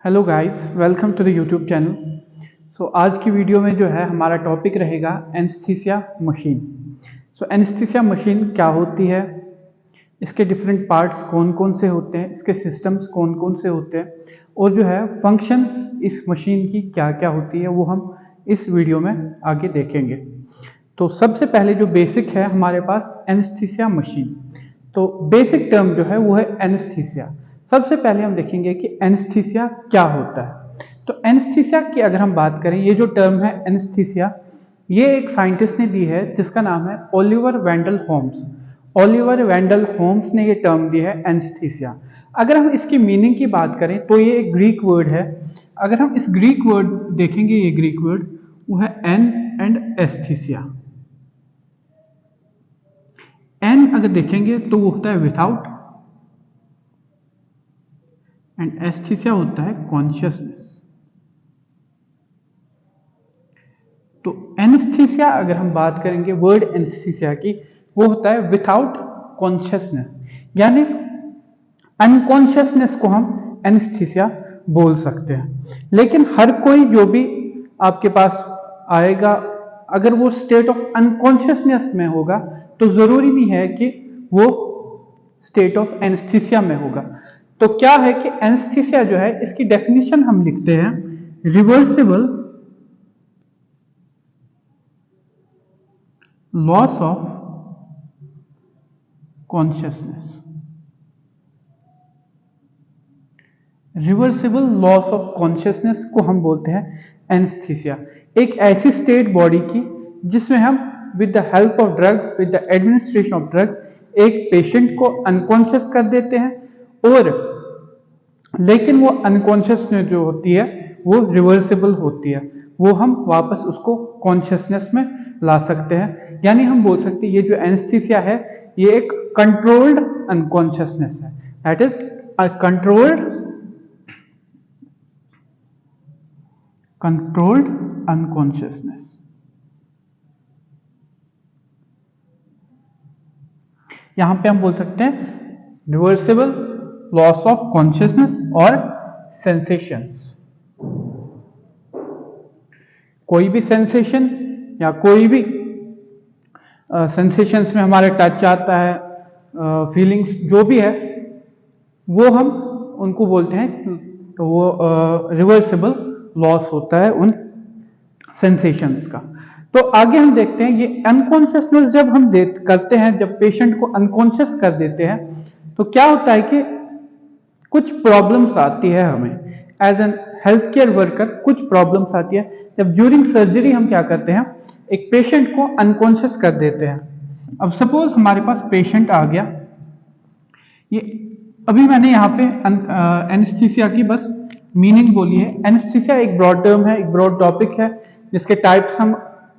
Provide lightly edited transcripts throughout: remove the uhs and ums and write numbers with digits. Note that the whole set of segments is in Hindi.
Hello guys, welcome to the YouTube channel. आज की वीडियो में जो है हमारा टॉपिक रहेगा एनेस्थीसिया मशीन। एनेस्थीसिया मशीन क्या होती है, इसके डिफरेंट पार्ट्स कौन कौन से होते हैं, इसके सिस्टम्स कौन कौन से होते हैं और जो है फंक्शंस इस मशीन की क्या क्या होती है वो हम इस वीडियो में आगे देखेंगे। तो सबसे पहले जो बेसिक है हमारे पास एनेस्थीसिया मशीन। तो बेसिक टर्म जो है वो है एनेस्थीसिया। सबसे पहले हम देखेंगे कि एनेस्थीसिया क्या होता है। तो एनेस्थीसिया की अगर हम बात करें, ये जो टर्म है एनेस्थीसिया, ये एक साइंटिस्ट ने दी है जिसका नाम है ओलिवर वेंडल होम्स। ओलिवर वेंडल होम्स ने ये टर्म दी है एनेस्थीसिया। अगर हम इसकी मीनिंग की बात करें तो ये एक ग्रीक वर्ड है। अगर हम इस ग्रीक वर्ड देखेंगे, ये ग्रीक वर्ड वो है एन एंड एस्थीसिया। एन अगर देखेंगे तो वो होता है विथआउट एंड एस्थीसिया होता है कॉन्शियसनेस। तो एनेस्थीसिया अगर हम बात करेंगे वर्ड एनेस्थीसिया की, वो होता है विथआउट कॉन्शियसनेस, यानी अनकॉन्शियसनेस को हम एनेस्थीसिया बोल सकते हैं। लेकिन हर कोई जो भी आपके पास आएगा, अगर वो स्टेट ऑफ अनकॉन्शियसनेस में होगा तो जरूरी नहीं है कि वो स्टेट ऑफ एनेस्थीसिया में होगा। तो क्या है कि एनेस्थीसिया जो है, इसकी डेफिनेशन हम लिखते हैं reversible loss of consciousness. Reversible loss of consciousness को हम बोलते हैं एनेस्थीसिया। एक ऐसी स्टेट बॉडी की जिसमें हम with the help of drugs, with the administration of drugs, एक पेशेंट को अनकॉन्शियस कर देते हैं, और लेकिन वो अनकॉन्शियस में जो होती है वो रिवर्सिबल होती है, वो हम वापस उसको कॉन्शियसनेस में ला सकते हैं। यानी हम बोल सकते हैं ये जो एनेस्थीसिया है ये एक कंट्रोल्ड अनकॉन्शियसनेस है। That is a controlled unconsciousness. यहां पे हम बोल सकते हैं रिवर्सिबल लॉस ऑफ कॉन्शियसनेस और सेंसेशंस। कोई भी सेंसेशन या कोई भी सेंसेशंस में हमारे टच आता है, फीलिंग्स जो भी है वो हम उनको बोलते हैं, तो वो रिवर्सिबल लॉस होता है उन सेंसेशंस का। तो आगे हम देखते हैं ये अनकॉन्शियसनेस जब हम करते हैं, जब पेशेंट को अनकॉन्शियस कर देते हैं तो क्या होता है कि कुछ प्रॉब्लम्स आती है हमें as an health care worker. कुछ प्रॉब्लम्स आती है जब ड्यूरिंग सर्जरी हम क्या करते हैं, एक पेशेंट को अनकॉन्शियस कर देते हैं। अब सपोज हमारे पास पेशेंट आ गया, ये अभी मैंने यहाँ पे एनेस्थीसिया की बस मीनिंग बोली है। एनेस्थीसिया एक ब्रॉड टर्म है, एक ब्रॉड टॉपिक है जिसके टाइप्स हम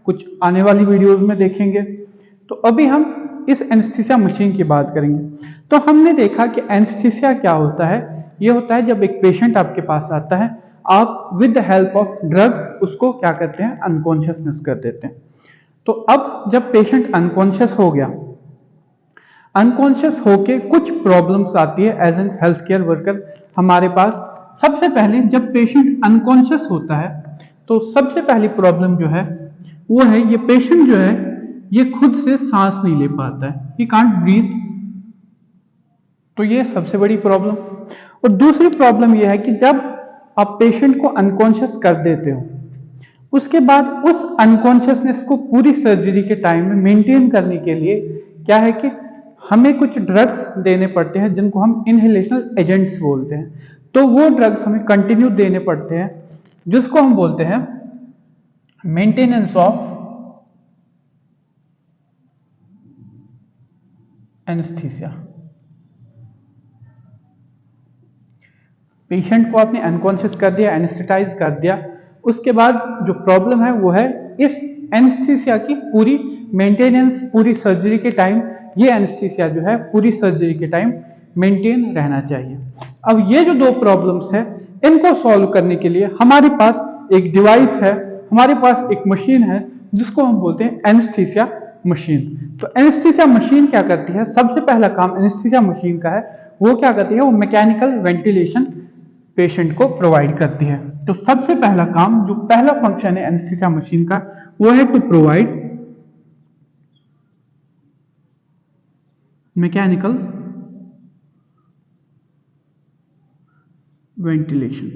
कुछ आने वाली वीडियोस में देखेंगे। तो अभी हम इस एनेस्थीसिया मशीन की बात करेंगे। तो हमने देखा कि एनेस्थीसिया क्या होता है। ये होता है जब एक पेशेंट आपके पास आता है, आप with the help of drugs उसको क्या करते हैं, अनकॉन्शियसनेस कर देते हैं। तो अब जब पेशेंट अनकॉन्शियस हो गया, अनकॉन्शियस होके कुछ प्रॉब्लम्स आती है as an health care worker हमारे पास। सबसे पहले जब पेशेंट अनकॉन्शियस होता है तो सबसे पहली प्रॉब्लम जो है वो है, ये पेशेंट जो है ये खुद से सांस नहीं ले पाता है, ही कांट ब्रीथ। तो ये सबसे बड़ी प्रॉब्लम। और दूसरी प्रॉब्लम ये है कि जब आप पेशेंट को अनकॉन्शियस कर देते हो, उसके बाद उस अनकॉन्शियसनेस को पूरी सर्जरी के टाइम में मेंटेन करने के लिए क्या है कि हमें कुछ ड्रग्स देने पड़ते हैं जिनको हम इनहेलेशनल एजेंट्स बोलते हैं। तो वो ड्रग्स हमें कंटिन्यू देने पड़ते हैं जिसको हम बोलते हैं मेंटेनेंस ऑफ एनेस्थीसिया। पेशेंट को आपने अनकॉन्शियस कर दिया, एनेस्थेटाइज कर दिया, उसके बाद जो प्रॉब्लम है वो है इस एनेस्थीसिया की पूरी मेंटेनेंस पूरी सर्जरी के टाइम। ये एनेस्थीसिया जो है पूरी सर्जरी के टाइम मेंटेन रहना चाहिए। अब ये जो दो प्रॉब्लम्स है इनको सॉल्व करने के लिए हमारे पास एक डिवाइस है, हमारे पास एक मशीन है जिसको हम बोलते हैं एनेस्थीसिया मशीन। तो एनेस्थीसिया मशीन क्या करती है, सबसे पहला काम एनेस्थीसिया मशीन का है वो क्या करती है, वो मैकेनिकल वेंटिलेशन पेशेंट को प्रोवाइड करती है। तो सबसे पहला काम, जो पहला फंक्शन है एनेस्थीसिया मशीन का, वो है टू प्रोवाइड मैकेनिकल वेंटिलेशन।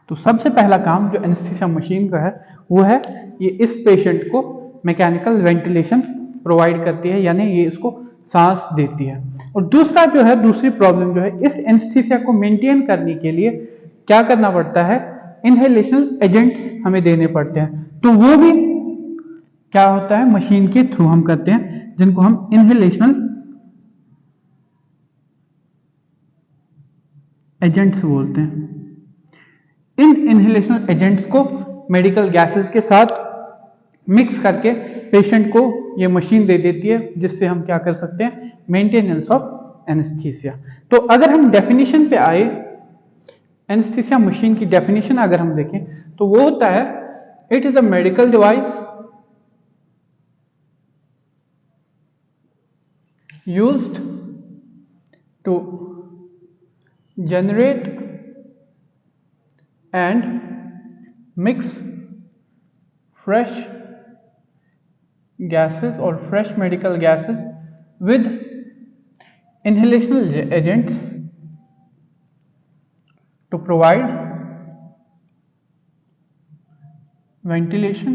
तो सबसे पहला काम जो एनेस्थीसिया मशीन का है वो है ये इस पेशेंट को मैकेनिकल वेंटिलेशन प्रोवाइड करती है, यानी ये इसको सांस देती है। और दूसरा जो है, दूसरी प्रॉब्लम जो है, इस एनेस्थीसिया को मेंटेन करने के लिए क्या करना पड़ता है, इनहेलेशनल एजेंट्स हमें देने पड़ते हैं। तो वो भी क्या होता है, मशीन के थ्रू हम करते हैं, जिनको हम इनहेलेशनल एजेंट्स बोलते हैं। इन इनहेलेशनल एजेंट्स को मेडिकल गैसेस के साथ मिक्स करके पेशेंट को ये मशीन दे देती है, जिससे हम क्या कर सकते हैं, मेंटेनेंस ऑफ एनेस्थीसिया। तो अगर हम डेफिनेशन पे आए, एनेस्थीसिया मशीन की डेफिनेशन अगर हम देखें तो वो होता है, it is a medical device used to generate and mix fresh gases or fresh medical gases with inhalational agents to provide ventilation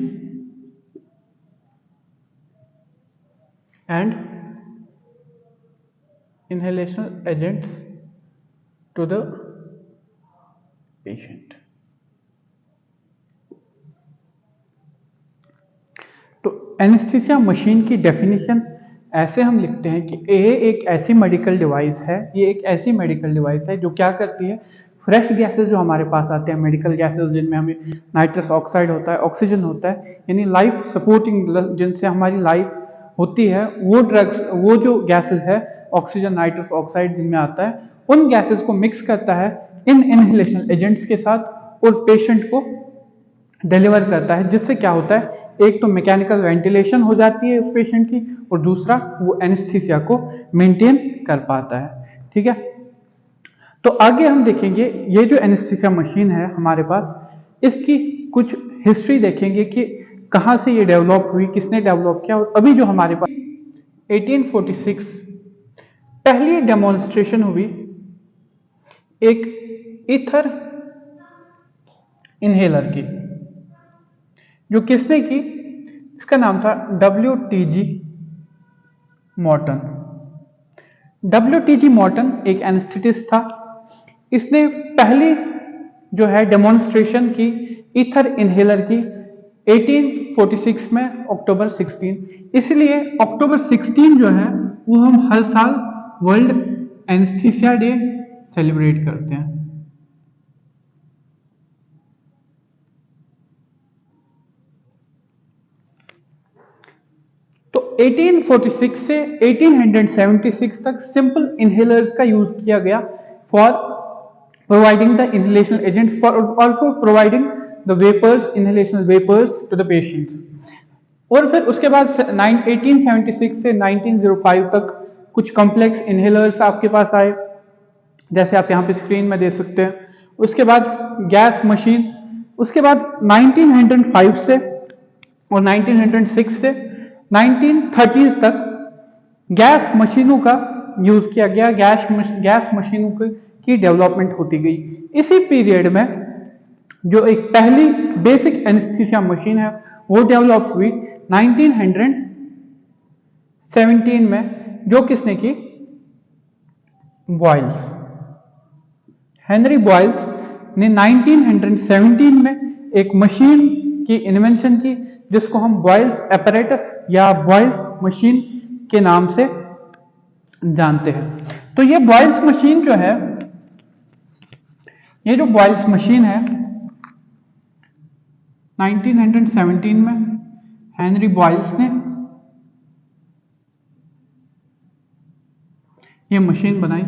and inhalational agents to the patient। तो एनेस्थीसिया मशीन की डेफिनेशन ऐसे हम लिखते हैं कि ये एक ऐसी मेडिकल डिवाइस है, ये एक ऐसी मेडिकल डिवाइस है जो क्या करती है, फ्रेश गैसेस जो हमारे पास आते हैं, मेडिकल गैसेस जिनमें हमें नाइट्रस ऑक्साइड होता है, ऑक्सीजन होता है, यानी लाइफ सपोर्टिंग जिनसे हमारी लाइफ होती है, वो ड्रग्स, वो जो गैसेस है, ऑक्सीजन, नाइट्रस ऑक्साइड जिनमें आता है, उन गैसेस को मिक्स करता है इन इनहेलेशनल एजेंट्स के साथ और पेशेंट को डिलीवर करता है, जिससे क्या होता है, एक तो मैकेनिकल वेंटिलेशन हो जाती है उस पेशेंट की, और दूसरा वो एनेस्थीसिया को मेंटेन कर पाता है। ठीक है, तो आगे हम देखेंगे ये जो एनेस्थीसिया मशीन है हमारे पास, इसकी कुछ हिस्ट्री देखेंगे कि कहां से ये डेवलप हुई, किसने डेवलप किया, और अभी जो हमारे पास 1846 पहली डेमोन्स्ट्रेशन हुई एक ईथर इनहेलर की, जो किसने की, इसका नाम था WTG मॉर्टन। WTG मॉर्टन एक एनेस्थेटिस्ट था, इसने पहली जो है डेमोन्स्ट्रेशन की ईथर इनहेलर की 1846 में, अक्टूबर 16। इसलिए अक्टूबर 16 जो है वो हम हर साल वर्ल्ड एनेस्थीसिया डे सेलिब्रेट करते हैं। तो 1846 से 1876 तक सिंपल इनहेलर्स का यूज किया गया for providing the inhalational agents, for also providing the vapours, inhalational vapours to the patients. और फिर उसके बाद 1876 से 1905 तक कुछ कॉम्प्लेक्स इनहेलर्स आपके पास आए, जैसे आप यहाँ पे स्क्रीन में दे सकते हैं। उसके बाद गैस मशीन, उसके बाद 1905 से और 1906 से 1930s तक गैस मशीनों का यूज किया गया, गैस मशीनों की डेवलपमेंट होती गई। इसी पीरियड में जो एक पहली बेसिक एनेस्थीसिया मशीन है वो डेवलप हुई 1917 में, जो किसने की, बॉयल्स, हेनरी बॉयल्स ने 1917 में एक मशीन की इन्वेंशन की, जिसको हम बॉयल्स एपरेटस या बॉयल्स मशीन के नाम से जानते हैं। तो ये बॉयल्स मशीन जो है, ये जो बॉयल्स मशीन है 1917 में हेनरी बॉयल्स ने ये मशीन बनाई।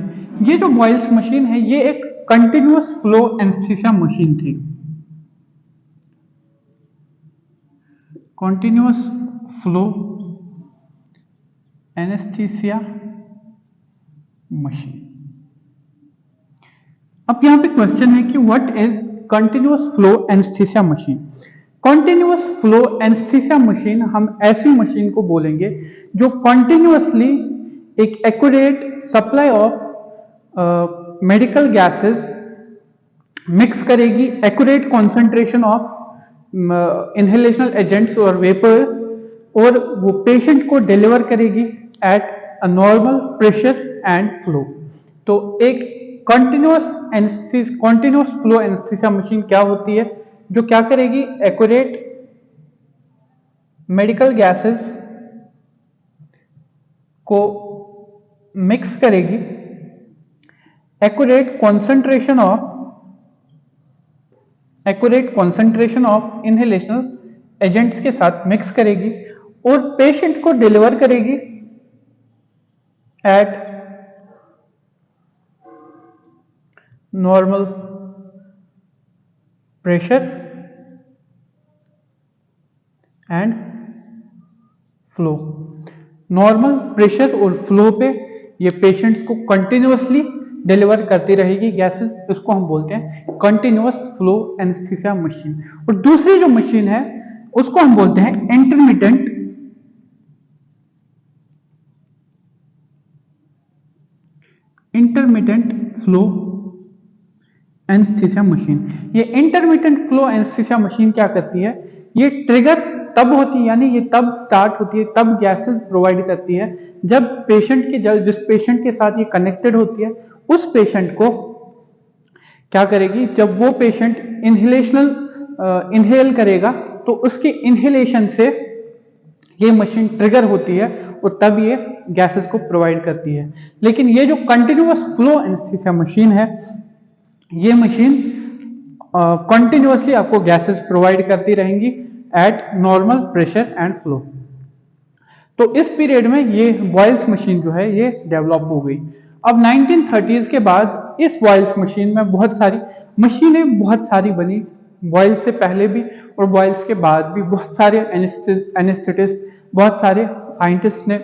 ये जो बॉयल्स मशीन है ये एक कंटिन्यूअस फ्लो एनेस्थीसिया मशीन थी, कंटिन्यूअस फ्लो एनेस्थीसिया मशीन। अब यहाँ पे क्वेश्चन है कि what is continuous flow anaesthesia machine. Continuous flow anaesthesia machine हम ऐसी मशीन को बोलेंगे जो कंटिन्यूअसली एक accurate supply of medical gases mix करेगी, accurate concentration of inhalational agents और वेपर्स, और वो पेशेंट को डिलीवर करेगी at a normal pressure and flow. तो एक कंटिन्यूअस फ्लो एनेस्थीसिया मशीन क्या होती है, जो क्या करेगी, एक्यूरेट मेडिकल गैसेस को मिक्स करेगी, accurate concentration of inhalational agents के साथ मिक्स करेगी और पेशेंट को डिलीवर करेगी eight normal pressure and flow. Normal pressure और फ्लो पे ये पेशेंट्स को कंटिन्यूअसली डिलीवर करती रहेगी गैसेस, इसको हम बोलते हैं कंटिन्यूअस फ्लो एनेस्थीसिया मशीन। और दूसरी जो मशीन है उसको हम बोलते हैं इंटरमिटेंट फ्लो एनेस्थीसिया मशीन। ये इंटरमिटेंट फ्लो एनेस्थीसिया मशीन क्या करती है, ये ट्रिगर तब होती है, यानी ये तब स्टार्ट होती है, तब गैसेस प्रोवाइड करती है जब जिस पेशेंट के साथ ये कनेक्टेड होती है उस पेशेंट को क्या करेगी, जब वो पेशेंट इनहेल करेगा तो उसके इनहेलेशन से ये मशीन ट्रिगर होती है और तब ये गैसेस को प्रोवाइड करती है। लेकिन ये जो कंटिन्यूअस फ्लो एनेस्थीसिया मशीन है, ये मशीन कंटिन्यूअसली आपको गैसेस प्रोवाइड करती रहेंगी eight normal pressure and flow. तो इस पीरियड में ये बॉयल्स मशीन जो है ये डेवलप हो गई। अब 1930s के बाद इस बॉयल्स मशीन में बहुत सारी बनी, बॉयल्स से पहले भी और बॉयल्स के बाद भी बहुत सारे एनेस्थेटिस्ट, बहुत सारे साइंटिस्ट ने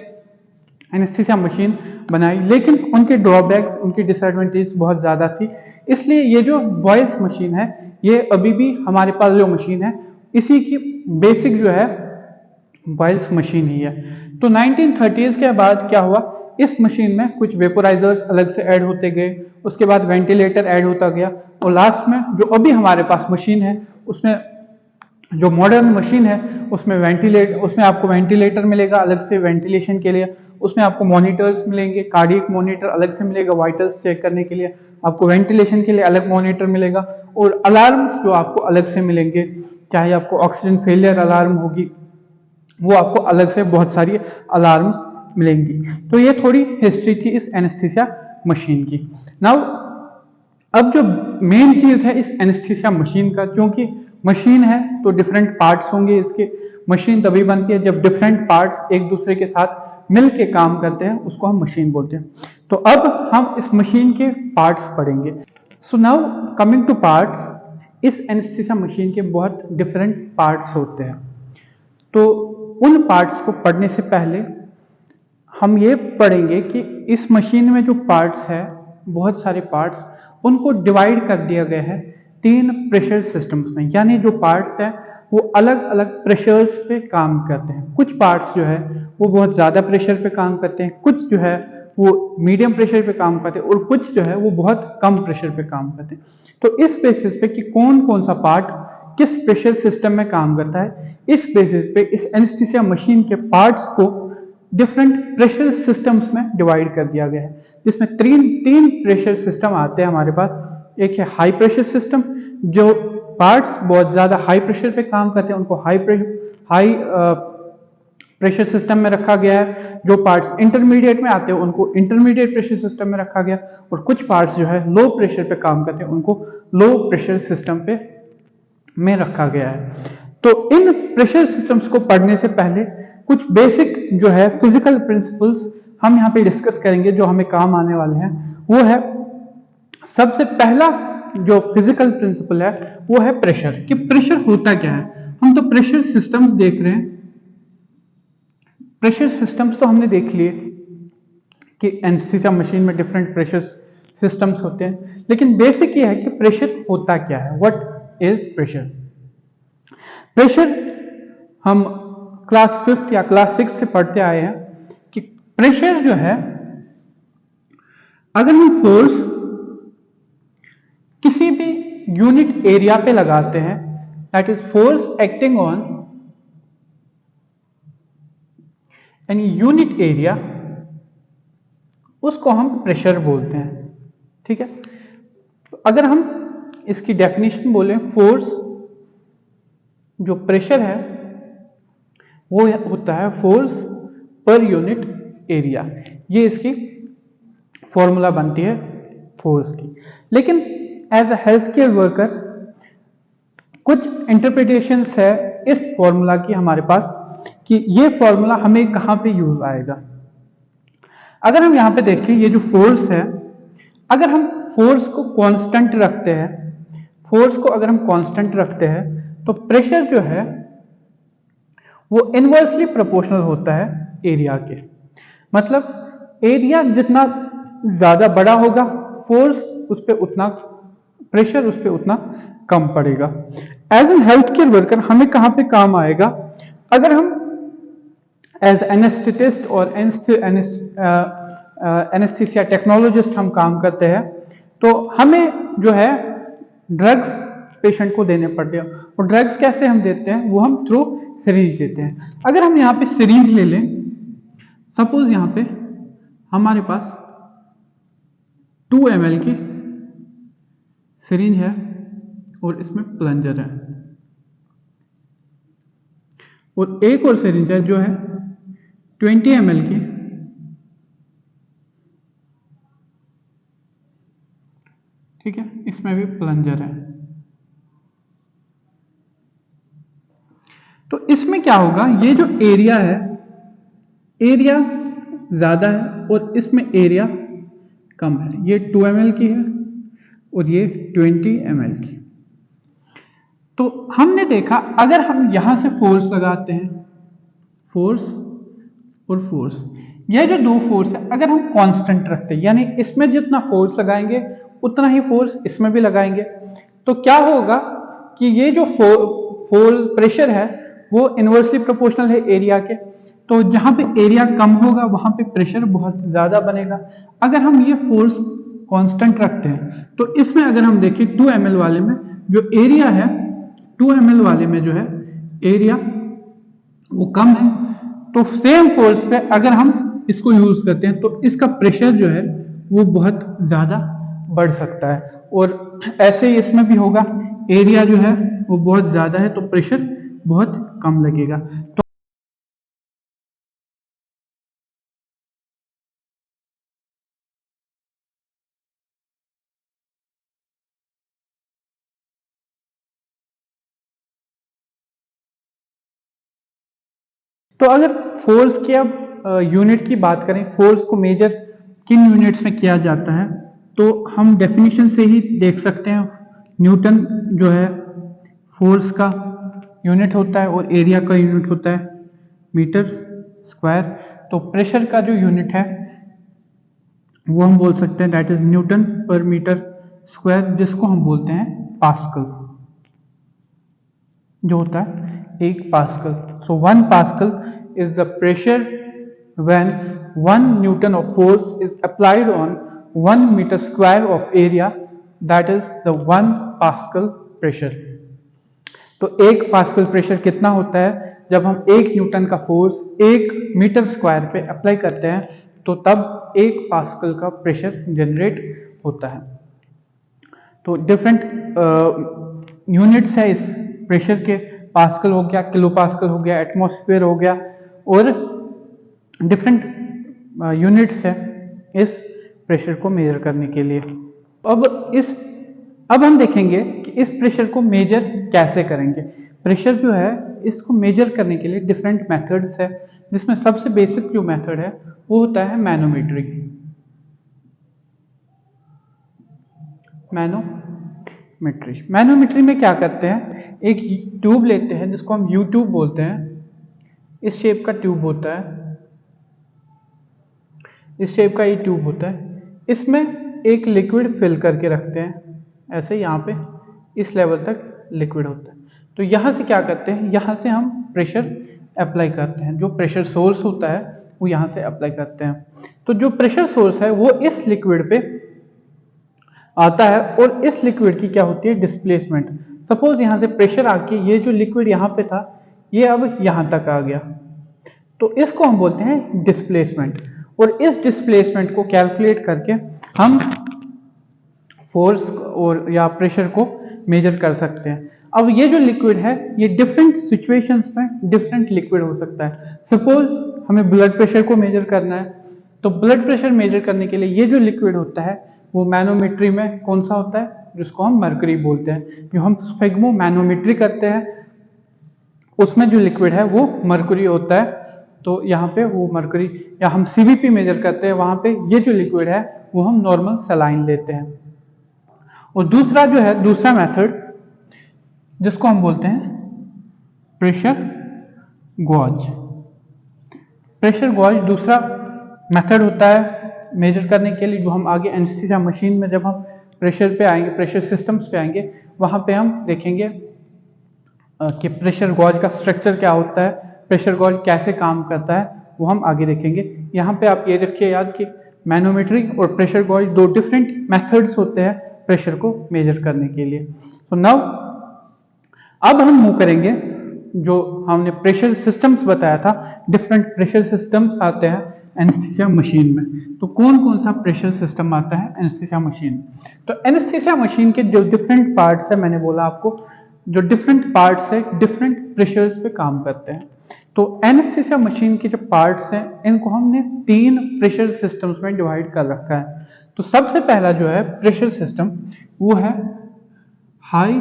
एनेस्थीसिया मशीन बनाई, लेकिन उनके ड्रॉबैक्स, उनकी डिसएडवांटेज बहुत ज्यादा थी। इसलिए ये जो बॉयल्स मशीन है ये अभी भी हमारे पास जो मशीन है इसी की बेसिक जो है बॉयल्स मशीन ही है। तो 1930s के बाद क्या हुआ, इस मशीन में कुछ वेपोराइजर्स अलग से ऐड होते गए, उसके बाद वेंटिलेटर ऐड होता गया और लास्ट में जो अभी हमारे पास मशीन है उसमें, जो मॉडर्न मशीन है उसमें आपको वेंटिलेटर मिलेगा अलग से वेंटिलेशन के लिए, उसमें आपको मॉनिटर्स मिलेंगे, कार्डियक मॉनिटर अलग से मिलेगा वाइटल्स चेक करने के लिए, आपको वेंटिलेशन के लिए अलग मॉनिटर मिलेगा और अलार्म्स जो आपको अलग से मिलेंगे, चाहे आपको ऑक्सीजन फेलियर अलार्म होगी वो आपको अलग से बहुत सारी अलार्म्स मिलेंगी। तो ये थोड़ी हिस्ट्री थी इस एनेस्थीसिया मशीन की। नाउ अब जो मेन चीज है इस एनेस्थीसिया मशीन का, क्योंकि मशीन है तो डिफरेंट पार्ट्स होंगे इसके, मशीन तभी बनती है जब डिफरेंट पार्ट्स एक दूसरे के साथ मिल के काम करते हैं, उसको हम मशीन बोलते हैं। तो अब हम इस मशीन के पार्ट्स पढ़ेंगे। So now coming two parts, इस एनेस्थीसिया मशीन के बहुत डिफरेंट पार्ट्स होते हैं। तो उन पार्ट्स को पढ़ने से पहले हम ये पढ़ेंगे कि इस मशीन में जो पार्ट्स है, बहुत सारे पार्ट्स, उनको डिवाइड कर दिया गया है 3 प्रेशर सिस्टम्स में, यानी जो पार्ट्स हैं वो अलग अलग प्रेशर्स पे काम करते हैं। कुछ पार्ट्स जो है वो बहुत ज्यादा प्रेशर पे काम करते हैं, कुछ जो है वो मीडियम प्रेशर पे काम करते हैं और कुछ जो है वो बहुत कम प्रेशर पे काम करते हैं। तो इस बेसिस पे कि कौन कौन सा पार्ट किस प्रेशर सिस्टम में काम करता है, इस बेसिस पे इस एनेस्थीसिया मशीन के पार्ट्स को डिफरेंट प्रेशर सिस्टम्स में डिवाइड कर दिया गया है, जिसमें तीन प्रेशर सिस्टम आते हैं हमारे पास। एक है हाई प्रेशर सिस्टम, जो पार्ट्स बहुत ज्यादा हाई प्रेशर पे काम करते हैं उनको हाई प्रेशर सिस्टम में रखा गया है, जो पार्ट्स इंटरमीडिएट में आते हैं उनको इंटरमीडिएट प्रेशर सिस्टम में रखा गया, और कुछ पार्ट्स जो है लो प्रेशर पे काम करते हैं उनको लो प्रेशर सिस्टम पे में रखा गया है। तो इन प्रेशर सिस्टम्स को पढ़ने से पहले कुछ बेसिक जो है फिजिकल प्रिंसिपल्स हम यहाँ पे डिस्कस करेंगे जो हमें काम आने वाले हैं। वो है, सबसे पहला जो फिजिकल प्रिंसिपल है वो है प्रेशर, कि प्रेशर होता क्या है। हम तो प्रेशर सिस्टम्स देख रहे हैं, प्रेशर सिस्टम्स तो हमने देख लिए कि एनेस्थीसिया मशीन में डिफरेंट प्रेशर सिस्टम्स होते हैं, लेकिन बेसिक ये है कि प्रेशर होता क्या है, व्हाट इज प्रेशर। प्रेशर हम क्लास 5th या क्लास 6 से पढ़ते आए हैं कि प्रेशर जो है, अगर हम फोर्स किसी भी यूनिट एरिया पे लगाते हैं, that is force acting on any unit area, उसको हम प्रेशर बोलते हैं। ठीक है, अगर हम इसकी डेफिनेशन बोलें, फोर्स जो प्रेशर है वो होता है फोर्स पर यूनिट एरिया, ये इसकी फॉर्मूला बनती है फोर्स की। लेकिन as a health care worker कुछ इंटरप्रिटेशंस है इस फॉर्मूला की हमारे पास कि ये फॉर्मूला हमें कहां पे यूज आएगा। अगर हम यहां पे देखें, ये जो फोर्स है, अगर हम फोर्स को कांस्टेंट रखते हैं, फोर्स को अगर हम कांस्टेंट रखते हैं तो प्रेशर जो है वो इनवर्सली प्रोपोर्शनल होता है एरिया के। मतलब एरिया जितना ज्यादा बड़ा होगा, फोर्स उस पर उतना, प्रेशर उस पर उतना कम पड़ेगा। As an health care worker हमें कहां पे काम आएगा, अगर हम एज एनेस्थेटिस्ट और एनेस्थीसिया टेक्नोलॉजिस्ट हम काम करते हैं, तो हमें जो है ड्रग्स पेशेंट को देने पड़ते हैं। और ड्रग्स कैसे हम देते हैं, वो हम थ्रू सिरिंज देते हैं। अगर हम यहाँ पे सिरिंज ले लें, सपोज यहाँ पे हमारे पास 2 ml की सिरिंज है और इसमें प्लंजर है, और एक और सिरिंज है जो है 20 ml की, ठीक है, इसमें भी प्लंजर है। तो इसमें क्या होगा, ये जो एरिया है, एरिया ज्यादा है और इसमें एरिया कम है। ये 2 ml की है और ये 20 ml की। तो हमने देखा, अगर हम यहां से फोर्स लगाते हैं, फोर्स और फोर्स, ये जो दो फोर्स है अगर हम कांस्टेंट रखते हैं, यानी इसमें जितना फोर्स लगाएंगे उतना ही फोर्स इसमें भी लगाएंगे, तो क्या होगा कि ये जो फोर्स प्रेशर है वो इनवर्सली प्रोपोर्शनल है एरिया के। तो जहां पे एरिया कम होगा वहां पे प्रेशर बहुत ज्यादा बनेगा। अगर हम ये फोर्स कांस्टेंट रखते हैं तो इसमें अगर हम देखें 2 ml वाले में जो एरिया है, 2 ml वाले में जो है एरिया वो कम है, तो सेम फोर्स पे अगर हम इसको यूज करते हैं तो इसका प्रेशर जो है वो बहुत ज्यादा बढ़ सकता है। और ऐसे ही इसमें भी होगा, एरिया जो है वो बहुत ज्यादा है तो प्रेशर बहुत कम लगेगा। तो अगर फोर्स की अब यूनिट की बात करें, फोर्स को मेजर किन यूनिट्स में किया जाता है, तो हम डेफिनेशन से ही देख सकते हैं। न्यूटन जो है फोर्स का यूनिट होता है और एरिया का यूनिट होता है मीटर स्क्वायर। तो प्रेशर का जो यूनिट है वो हम बोल सकते हैं दैट इज न्यूटन पर मीटर स्क्वायर, जिसको हम बोलते हैं पास्कल, जो होता है 1 pascal. So 1 pascal is the pressure when 1 Newton of force is applied on 1 meter square of area, that is the 1 Pascal pressure। तो 1 पास्कल प्रेशर कितना होता है, जब हम 1 न्यूटन का फोर्स 1 मीटर स्क्वायर पे अप्लाई करते हैं तो तब 1 पास्कल का प्रेशर जनरेट होता है। तो डिफरेंट यूनिट्स है इस प्रेशर के, पास्कल हो गया, किलो पास्कल हो गया, एटमॉस्फेयर हो गया, और डिफरेंट यूनिट्स है इस प्रेशर को मेजर करने के लिए। अब हम देखेंगे कि इस प्रेशर को मेजर कैसे करेंगे। प्रेशर जो है इसको मेजर करने के लिए डिफरेंट मेथड्स है, जिसमें सबसे बेसिक जो मेथड है वो होता है मैनोमीटरी। मैनोमीटरी में क्या करते हैं, एक ट्यूब लेते हैं जिसको हम यू ट्यूब बोलते हैं, इस शेप का ट्यूब होता है, इस शेप का ये ट्यूब होता है, इसमें एक लिक्विड फिल करके रखते हैं, ऐसे यहाँ पे इस लेवल तक लिक्विड होता है। तो यहाँ से क्या करते हैं, यहाँ से हम प्रेशर अप्लाई करते हैं, जो प्रेशर सोर्स होता है वो यहाँ से अप्लाई करते हैं। तो जो प्रेशर सोर्स है वो इस लिक्विड पे आता है और इस लिक्विड की क्या होती है, डिस्प्लेसमेंट। सपोज यहाँ से प्रेशर आके ये जो लिक्विड यहाँ पे था ये अब यहाँ तक आ गया, तो इसको हम बोलते हैं डिस्प्लेसमेंट। और इस डिस्प्लेसमेंट को कैलकुलेट करके हम फोर्स और या प्रेशर को मेजर कर सकते हैं। अब ये जो लिक्विड है ये डिफरेंट सिचुएशंस में डिफरेंट लिक्विड हो सकता है। सपोज हमें ब्लड प्रेशर को मेजर करना है, तो ब्लड प्रेशर मेजर करने के लिए ये जो लिक्विड होता है वो मैनोमेट्री में कौन सा होता है, जिसको हम मर्करी बोलते हैं। जो हम स्फिग्मो मैनोमेट्री करते हैं उसमें जो लिक्विड है वो मर्करी होता है, तो यहाँ पे वो मर्करी, या हम सीवीपी मेजर करते हैं वहां पे ये जो लिक्विड है वो हम नॉर्मल सलाइन लेते हैं। और दूसरा जो है, दूसरा मेथड जिसको हम बोलते हैं प्रेशर गॉज। प्रेशर गॉज दूसरा मेथड होता है मेजर करने के लिए, जो हम आगे एनेस्थीसिया मशीन में जब हम प्रेशर पे आएंगे, प्रेशर सिस्टम्स पे आएंगे, वहां पे हम देखेंगे कि प्रेशर गॉज का स्ट्रक्चर क्या होता है, प्रेशर गॉज कैसे काम करता है, वो हम आगे देखेंगे। यहाँ पे आप ये रखिए याद कि मैनोमेट्री और प्रेशर गॉज दो डिफरेंट मेथड्स होते हैं प्रेशर को मेजर करने के लिए। तो नाउ अब हम मूव करेंगे, जो हमने प्रेशर सिस्टम्स बताया था, डिफरेंट प्रेशर सिस्टम्स आते हैं एनेस्थीसिया मशीन में। तो कौन कौन सा प्रेशर सिस्टम आता है एनेस्थीसिया मशीन? तो एनेस्थीसिया मशीन के जो डिफरेंट पार्ट्स है, मैंने बोला आपको, जो डिफरेंट पार्ट्स है डिफरेंट प्रेशर्स पे काम करते हैं। तो एनेस्थीसिया मशीन के जो पार्ट्स हैं इनको हमने 3 प्रेशर सिस्टम्स में डिवाइड कर रखा है। तो सबसे पहला जो है प्रेशर सिस्टम वो है high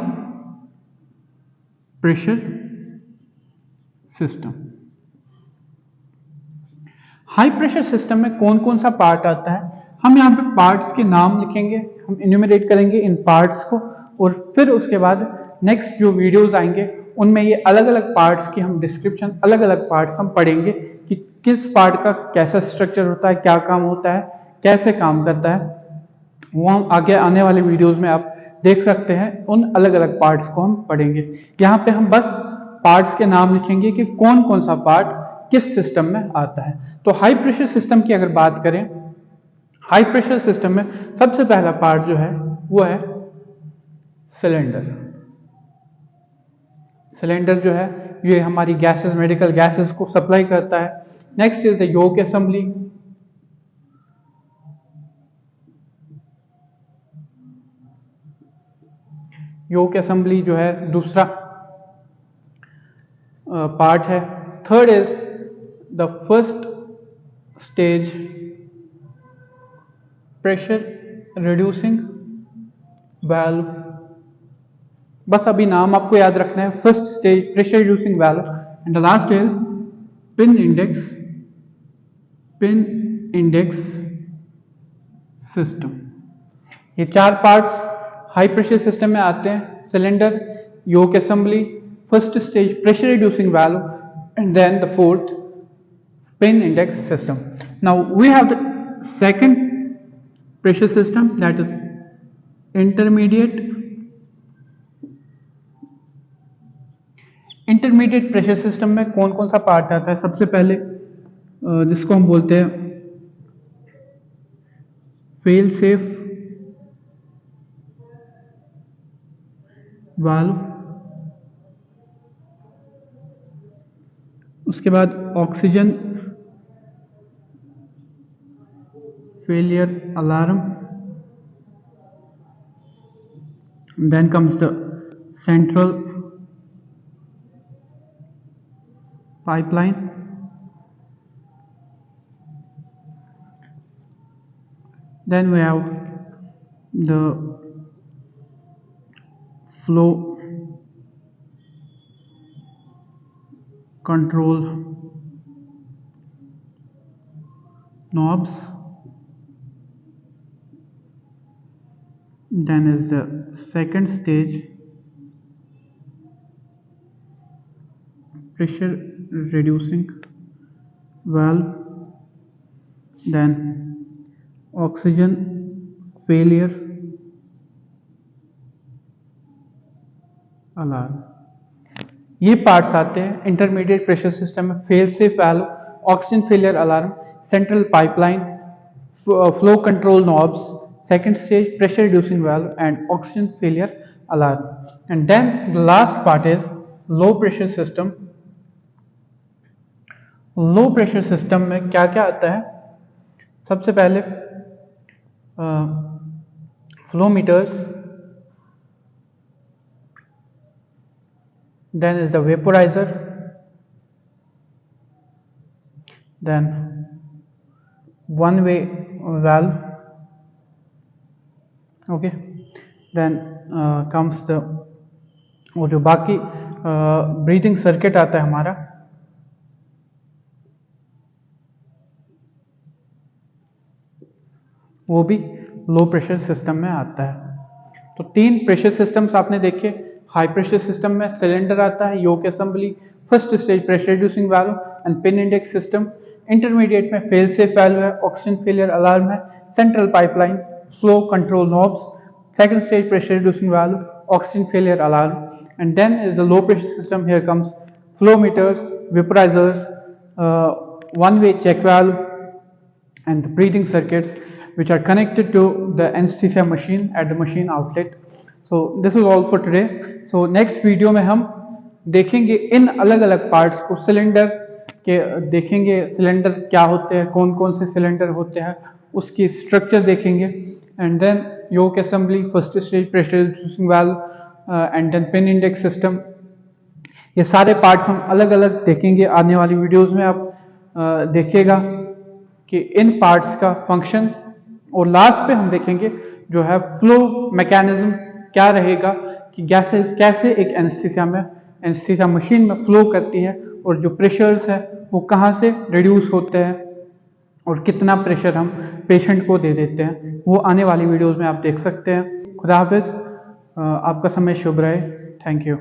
pressure system. High pressure system में कौन कौन सा पार्ट आता है, हम यहाँ पे पार्ट्स के नाम लिखेंगे, हम इन्यूमरेट करेंगे इन पार्ट्स को, और फिर उसके बाद नेक्स्ट जो वीडियोस आएंगे उनमें ये अलग अलग पार्ट्स की हम डिस्क्रिप्शन, अलग अलग पार्ट्स हम पढ़ेंगे कि किस पार्ट का कैसा स्ट्रक्चर होता है, क्या काम होता है, कैसे काम करता है। वो हम आगे आने वाले वीडियोस में आप देख सकते हैं, उन अलग अलग पार्ट्स को हम पढ़ेंगे। यहाँ पे हम बस पार्ट्स के नाम लिखेंगे कि कौन कौन सा पार्ट किस सिस्टम में आता है। तो हाई प्रेशर सिस्टम की अगर बात करें, हाई प्रेशर सिस्टम में सबसे पहला पार्ट जो है वो है सिलेंडर। सिलेंडर जो है ये हमारी गैसेस, मेडिकल गैसेस को सप्लाई करता है। Next is the yoke assembly. Yoke assembly जो है दूसरा पार्ट है। Third is the first stage pressure reducing valve. बस अभी नाम आपको याद रखना है, first stage pressure reducing valve, and the last is pin index system. ये 4 पार्ट्स हाई प्रेशर सिस्टम में आते हैं: cylinder, yoke assembly, first stage pressure reducing valve, and then the fourth pin index system. Now we have the second pressure system, that is intermediate pressure system में कौन कौन सा पार्ट आता है? सबसे पहले जिसको हम बोलते हैं फेल सेफ वाल्व, उसके बाद oxygen failure alarm, then comes the central pipeline, then we have the flow control knobs, then is the second stage pressure reducing valve, then oxygen failure alarm. ये पार्ट्स आते हैं इंटरमीडिएट प्रेशर सिस्टम में, fail safe valve, oxygen failure alarm, central pipeline, flow control knobs, second stage pressure reducing valve and oxygen failure alarm. And then the last part is low pressure system. Low pressure system में क्या क्या आता है? सबसे पहले flow meters, then is the vaporizer, then one way valve, okay, then comes the वो जो बाकी ब्रीथिंग सर्किट आता है हमारा, वो भी लो प्रेशर सिस्टम में आता है। तो 3 प्रेशर सिस्टम्स आपने देखे। हाई प्रेशर सिस्टम में सिलेंडर आता है, yoke assembly, first stage pressure reducing valve and pin index system. Intermediate में फेल सेफ वाल्व है, ऑक्सीजन फेलियर अलार्म है, central pipeline, flow control knobs, second stage pressure reducing valve, oxygen failure alarm. And then is the low pressure system, here comes flow meters, vaporisers, one way check valve and the breathing circuits which are connected to the anesthesia machine at the machine outlet. So this is all for today. So next video में हम देखेंगे इन अलग अलग पार्ट्स को, सिलेंडर के देखेंगे, सिलेंडर क्या होते हैं, कौन कौन से सिलेंडर होते हैं, उसकी स्ट्रक्चर देखेंगे, and then yoke assembly, first stage pressure reducing valve and then pin index system. ये सारे पार्ट्स हम अलग अलग देखेंगे आने वाली वीडियोस में। आप देखिएगा कि इन पार्ट्स का फंक्शन, और लास्ट पे हम देखेंगे जो है फ्लो मैकेनिज्म क्या रहेगा, कि कैसे एक एनेस्थीसिया मशीन में फ्लो करती है, और जो प्रेशर्स है वो कहाँ से रिड्यूस होते हैं, और कितना प्रेशर हम पेशेंट को दे देते हैं, वो आने वाली वीडियोस में आप देख सकते हैं। खुदा हाफिज, आपका समय शुभ रहे। Thank you.